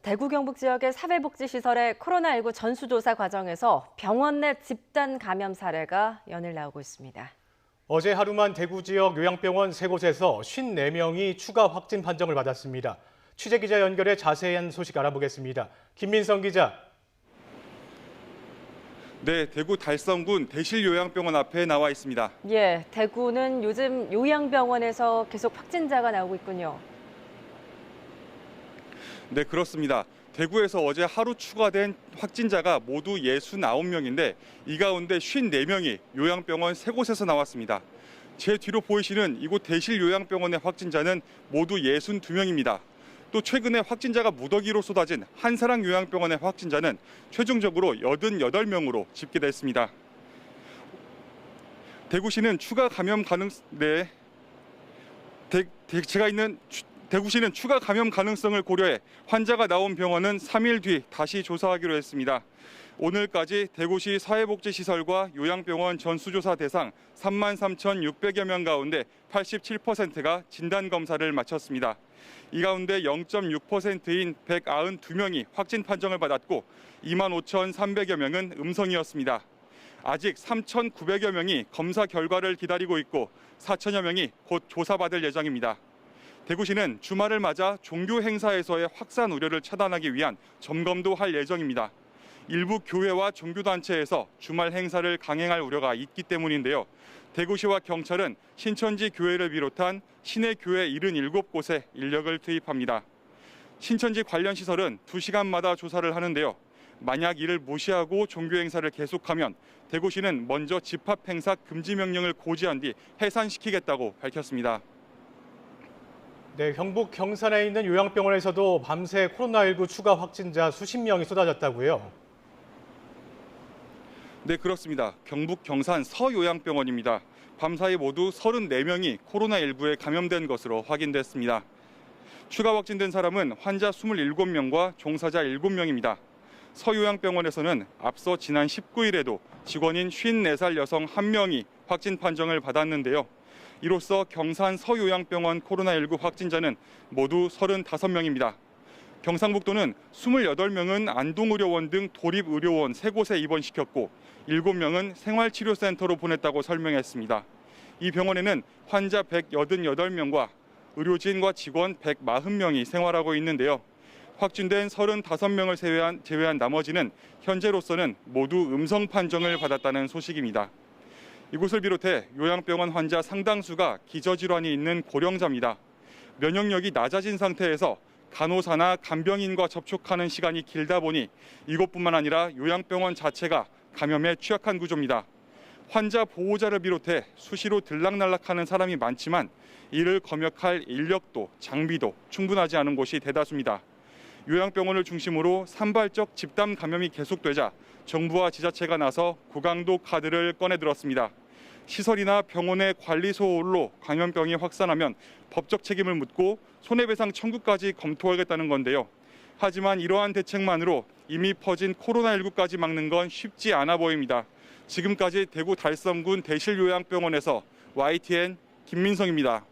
대구 경북 지역의 사회복지시설의 코로나19 전수조사 과정에서 병원 내 집단 감염 사례가 연일 나오고 있습니다. 어제 하루만 대구 지역 요양병원 3곳에서 54명이 추가 확진 판정을 받았습니다. 취재기자 연결해 자세한 소식 알아보겠습니다. 김민성 기자. 네, 대구 달성군 대실요양병원 앞에 나와 있습니다. 예, 대구는 요즘 요양병원에서 계속 확진자가 나오고 있군요. 네, 그렇습니다. 대구에서 어제 하루 추가된 확진자가 모두 69명인데 이 가운데 54명이 요양병원 3곳에서 나왔습니다. 제 뒤로 보이시는 이곳 대실요양병원의 확진자는 모두 62명입니다. 또 최근에 확진자가 무더기로 쏟아진 한사랑 요양병원의 확진자는 최종적으로 88명으로 집계됐습니다. 대구시는 추가 감염 대구시는 추가 감염 가능성을 고려해 환자가 나온 병원은 3일 뒤 다시 조사하기로 했습니다. 오늘까지 대구시 사회복지시설과 요양병원 전수조사 대상 33,600여 명 가운데 87%가 진단검사를 마쳤습니다. 이 가운데 0.6%인 192명이 확진 판정을 받았고 25,300여 명은 음성이었습니다. 아직 3,900여 명이 검사 결과를 기다리고 있고 4천여 명이 곧 조사받을 예정입니다. 대구시는 주말을 맞아 종교 행사에서의 확산 우려를 차단하기 위한 점검도 할 예정입니다. 일부 교회와 종교단체에서 주말 행사를 강행할 우려가 있기 때문인데요. 대구시와 경찰은 신천지 교회를 비롯한 시내 교회 77곳에 인력을 투입합니다. 신천지 관련 시설은 2시간마다 조사를 하는데요. 만약 이를 무시하고 종교 행사를 계속하면 대구시는 먼저 집합 행사 금지 명령을 고지한 뒤 해산시키겠다고 밝혔습니다. 네, 경북 경산에 있는 요양병원에서도 밤새 코로나19 추가 확진자 수십 명이 쏟아졌다고요? 네, 그렇습니다. 경북 경산 서요양병원입니다. 밤사이 모두 34명이 코로나19에 감염된 것으로 확인됐습니다. 추가 확진된 사람은 환자 27명과 종사자 7명입니다. 서요양병원에서는 앞서 지난 19일에도 직원인 54살 여성 1명이 확진 판정을 받았는데요. 이로써 경산 서요양병원 코로나19 확진자는 모두 35명입니다. 경상북도는 28명은 안동의료원 등 도립의료원 3곳에 입원시켰고 7명은 생활치료센터로 보냈다고 설명했습니다. 이 병원에는 환자 188명과 의료진과 직원 140명이 생활하고 있는데요. 확진된 35명을 제외한 나머지는 현재로서는 모두 음성 판정을 받았다는 소식입니다. 이곳을 비롯해 요양병원 환자 상당수가 기저질환이 있는 고령자입니다. 면역력이 낮아진 상태에서 간호사나 간병인과 접촉하는 시간이 길다 보니 이곳뿐만 아니라 요양병원 자체가 감염에 취약한 구조입니다. 환자 보호자를 비롯해 수시로 들락날락하는 사람이 많지만 이를 검역할 인력도 장비도 충분하지 않은 곳이 대다수입니다. 요양병원을 중심으로 산발적 집단 감염이 계속되자 정부와 지자체가 나서 고강도 카드를 꺼내들었습니다. 시설이나 병원의 관리소홀로 감염병이 확산하면 법적 책임을 묻고 손해배상 청구까지 검토하겠다는 건데요. 하지만 이러한 대책만으로 이미 퍼진 코로나19까지 막는 건 쉽지 않아 보입니다. 지금까지 대구 달성군 대실요양병원에서 YTN 김민성입니다.